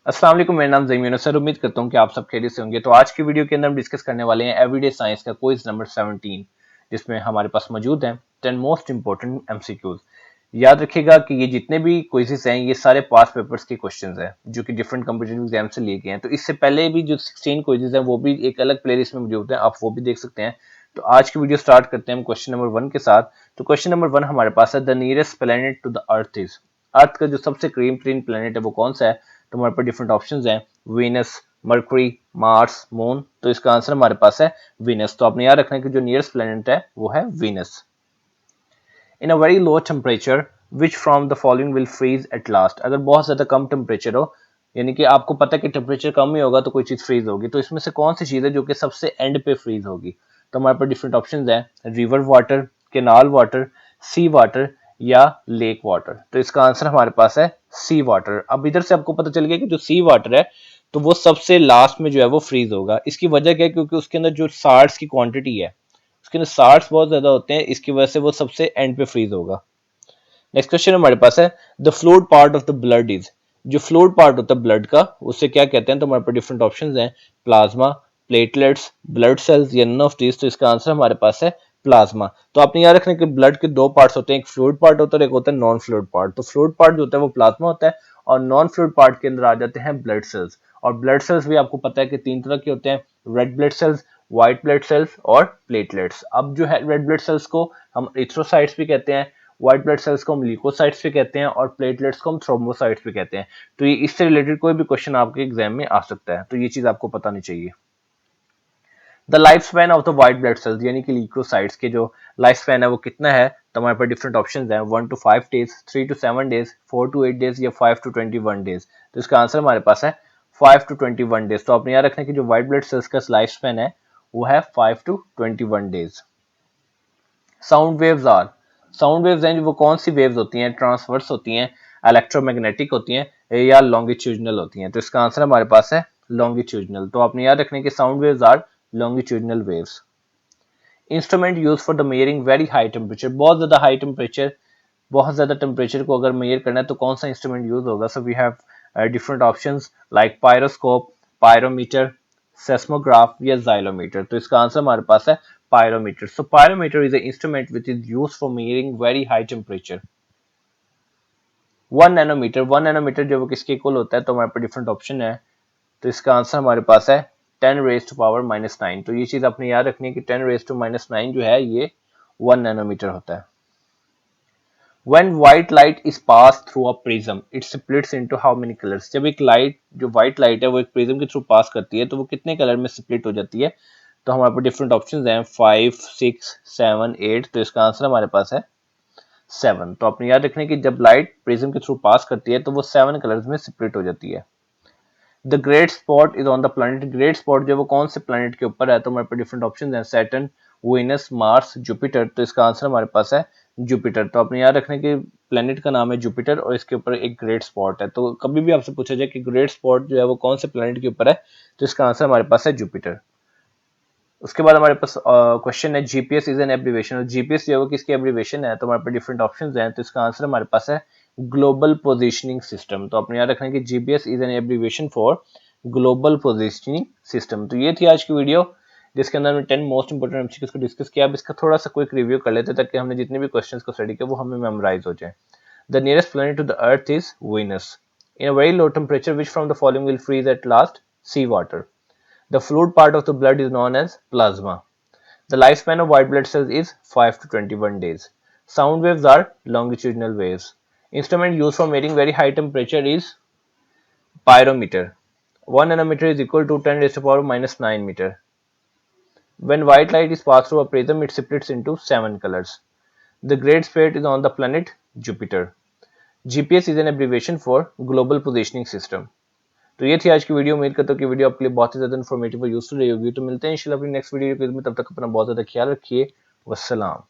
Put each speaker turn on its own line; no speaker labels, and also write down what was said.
अस्सलाम वालेकुम, मेरा नाम ज़मीन है सर। उम्मीद करता हूँ कि आप सब खैरियत से होंगे। तो आज की वीडियो के अंदर हम डिस्कस करने वाले हैं एवरीडे साइंस का क्विज नंबर 17, जिसमें हमारे पास मौजूद हैं 10 मोस्ट इंपॉर्टेंट एमसीक्यूज। याद रखिएगा कि ये जितने भी क्विजेस हैं ये सारे पास पेपर्स के क्वेश्चंस हैं जो कि डिफरेंट कॉम्पिटिटिव एग्जाम से लिए गए हैं। तो इससे पहले भी जो 16 क्विजेस हैं वो भी एक अलग प्लेलिस्ट में मौजूद हैं, आप वो भी देख सकते हैं। तो आज की वीडियो स्टार्ट करते हैं हम क्वेश्चन नंबर 1 के साथ। तो क्वेश्चन नंबर 1 हमारे पास है, the nearest planet to the earth is. Earth का जो सबसे करीब तरीन प्लेनेट है वो कौन सा है? तो हमारे पास डिफरेंट ऑप्शंस हैं, वीनस, मरकरी, मार्स, मून। तो इसका आंसर हमारे पास है वीनस। तो आपने याद रखना है कि जो नियरेस्ट प्लेनेट है वो है Venus. In a very low temperature which from the following will freeze at last. अगर बहुत ज्यादा कम टेम्परेचर हो, यानी कि आपको पता है कि टेम्परेचर कम ही होगा तो कोई चीज फ्रीज होगी, तो इसमें से कौन सी चीज है जो कि सबसे एंड पे फ्रीज होगी? तो हमारे पास डिफरेंट ऑप्शंस हैं, रिवर वाटर, केनाल वाटर, सी वाटर या लेक वाटर। तो इसका आंसर हमारे पास है सी वाटर। अब इधर से आपको पता चल गया कि जो सी वाटर है तो वो सबसे लास्ट में जो है वो फ्रीज होगा। इसकी वजह क्या है? क्योंकि उसके अंदर जो साल्ट्स की क्वांटिटी है, उसके अंदर साल्ट्स बहुत ज्यादा होते हैं, इसकी वजह से वो सबसे एंड पे फ्रीज होगा। नेक्स्ट क्वेश्चन हमारे पास है, the fluid part of the blood is. जो फ्लूइड पार्ट होता है ब्लड का, उससे क्या कहते हैं? तो हमारे पास डिफरेंट ऑप्शंस हैं, प्लाज्मा, प्लेटलेट्स, ब्लड सेल्स या नन ऑफ दीज। तो इसका आंसर हमारे पास है प्लाज्मा। तो आपने याद रखना कि ब्लड के दो पार्ट्स होते हैं, एक फ्लूइड पार्ट होता है और एक होता है नॉन फ्लूइड पार्ट। तो फ्लूइड पार्ट जो होता है वो प्लाज्मा होता है और नॉन फ्लूइड पार्ट के अंदर आ जाते हैं ब्लड सेल्स। और ब्लड सेल्स भी आपको पता है कि तीन तरह के होते हैं, red blood cells, white blood sales और प्लेटलेट्स। अब जो है रेड ब्लड सेल्स को हम इथ्रोसाइट्स भी कहते हैं, व्हाइट ब्लड सेल्स को हम ल्यूकोसाइट्स भी कहते हैं और प्लेटलेट्स को हम थ्रोम्बोसाइट्स भी कहते हैं। तो ये इससे रिलेटेड कोई भी क्वेश्चन आपके एग्जाम में आ सकता है, तो ये चीज आपको पता नहीं चाहिए। The life span of the white blood sales, यानी कि ल्यूकोसाइट्स के जो लाइफ स्पैन है वो कितना है? तो हमारे पास डिफरेंट ऑप्शंस हैं, 1 to 5 days, 3 to 7 days, 4 to 8 days या 5 to 21 डेज। तो इसका आंसर हमारे पास है 5 to 21 डेज। तो आपने याद रखना कि जो व्हाइट ब्लड सेल्स का लाइफ स्पैन है वो है 5 to 21 days. Sound waves are, sound waves हैं वो कौन सी वेव्स होती हैं? ट्रांसवर्स होती हैं, इलेक्ट्रोमैग्नेटिक होती हैं या लॉन्गिट्यूडनल होती हैं? तो इसका आंसर हमारे पास है लॉन्गिट्यूडनल। तो आपने याद रखना कि sound waves are longitudinal waves. Instrument use for the measuring very high temperature, बहुत ज्यादा हाई टेम्परेचर, बहुत ज्यादा टेम्परेचर को अगर मेयर करना है तो कौन सा इंस्ट्रूमेंट यूज होगा? So we have different options like pyroscope, pyrometer, seismograph या जाइलोमीटर। तो इसका आंसर हमारे पास है pyrometer. So pyrometer is an instrument which is used for measuring very high temperature. 1 nanometre, 1 nanometre जो वो किसके इक्वल होता है? तो हमारे पास डिफरेंट ऑप्शन है, तो इसका आंसर हमारे पास है 10 रेज टू पावर -9। तो ये चीज आपने याद रखनी है कि 10 रेज टू -9 जो है ये 1 नैनोमीटर होता है। When white light is passed through a prism, it splits into how many colors? जब एक लाइट, जो व्हाइट लाइट है वो एक प्रिज्म के थ्रू पास करती है तो वो कितने कलर में स्प्लिट हो जाती है? तो हमारे पास डिफरेंट ऑप्शंस हैं, 5, 6, 7, 8। तो इसका आंसर हमारे पास है 7। तो आपने याद रखना कि जब लाइट प्रिज्म के थ्रू पास करती है तो वो 7 कलर्स में स्प्लिट हो जाती है। The great spot is on the planet, great spot जो वो कौन से प्लैनेट के ऊपर है? तो हमारे पास डिफरेंट ऑप्शंस हैं, सैटर्न, वीनस, मार्स, जुपिटर। तो इसका आंसर हमारे पास है जुपिटर। तो आपने याद रखना कि प्लेनेट का नाम है जुपिटर और इसके ऊपर एक ग्रेट स्पॉट है। तो कभी भी आपसे पूछा जाए कि ग्रेट स्पॉट जो है वो कौन से प्लेनेट के ऊपर है, तो इसका आंसर हमारे पास है जुपिटर। उसके बाद हमारे पास क्वेश्चन है, जीपीएस इज एन एब्रीवेशन। और जीपीएस जो है वो किसकी एब्रीवेशन है? तो हमारे पास डिफरेंट ऑप्शंस हैं, तो इसका आंसर हमारे पास है ग्लोबल पोजिशनिंग सिस्टम। तो आपने याद रखना कि GPS is an abbreviation for global positioning system. तो ये थी आज की वीडियो जिसके अंदर हमने 10 मोस्ट इंपोर्टेंट एमसीक्यूज को डिस्कस किया। अब इसका थोड़ा सा क्विक रिव्यू कर लेते हैं ताकि हमने जितने भी क्वेश्चंस को स्टडी किया वो हमें मेमोराइज हो जाए। The nearest planet to the earth is Venus. In a very low temperature, which from the following will freeze at last? Sea water. The fluid part of the blood is known as plasma. The lifespan of white blood cells is 5 to 21 days. Sound waves are longitudinal waves. Instrument used for measuring very high temperature is pyrometer. 1 nanometer is equal to 10 raised to power -9 meter. When white light is passed through a prism, it splits into 7 colors. The great sphere is on the planet Jupiter. GPS is an abbreviation for Global Positioning System. तो ये थी आज की video. उम्मीद करता हूँ कि video आपके लिए बहुत ही ज्यादा इन्फॉर्मेटिव और यूजफुल रही होगी। तो मिलते हैं इंशाल्लाह अपनी नेक्स्ट वीडियो में, तब तक अपना बहुत ज्यादा ख्याल रखिए। वस्सलाम।